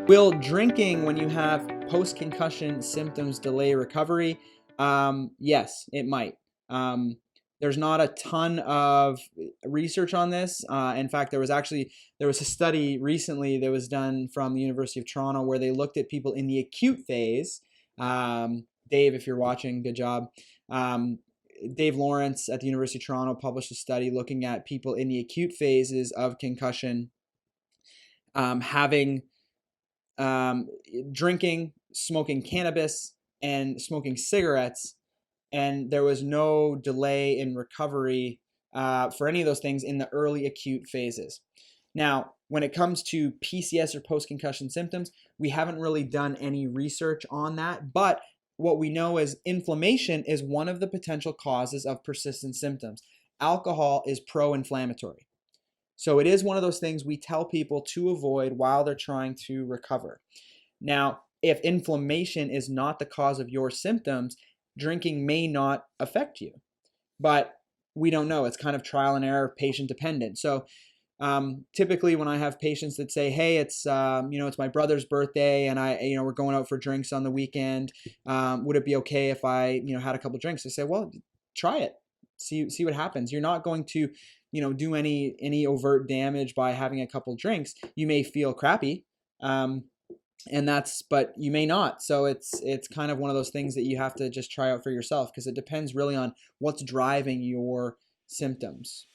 Will drinking when you have post-concussion symptoms delay recovery? Yes, it might. Um, there's not a ton of research on this. In fact, there was a study recently that was done from the University of Toronto where they looked at people in the acute phase. Dave, if you're watching, good job. Um, Dave Lawrence at the University of Toronto published a study looking at people in the acute phases of concussion having um, drinking, smoking cannabis, and smoking cigarettes, and there was no delay in recovery for any of those things in the early acute phases. Now, when it comes to PCS or post-concussion symptoms, we haven't really done any research on that, but what we know is inflammation is one of the potential causes of persistent symptoms. Alcohol is pro-inflammatory. So it is one of those things we tell people to avoid while they're trying to recover. Now, if inflammation is not the cause of your symptoms, drinking may not affect you. But we don't know. It's kind of trial and error, patient dependent. So typically, when I have patients that say, "Hey, it's my brother's birthday, and we're going out for drinks on the weekend. Would it be okay if I had a couple drinks?" I say, "Well, try it. See what happens. You're not going to do any overt damage by having a couple drinks. You may feel crappy." But you may not. So it's kind of one of those things that you have to just try out for yourself because it depends really on what's driving your symptoms.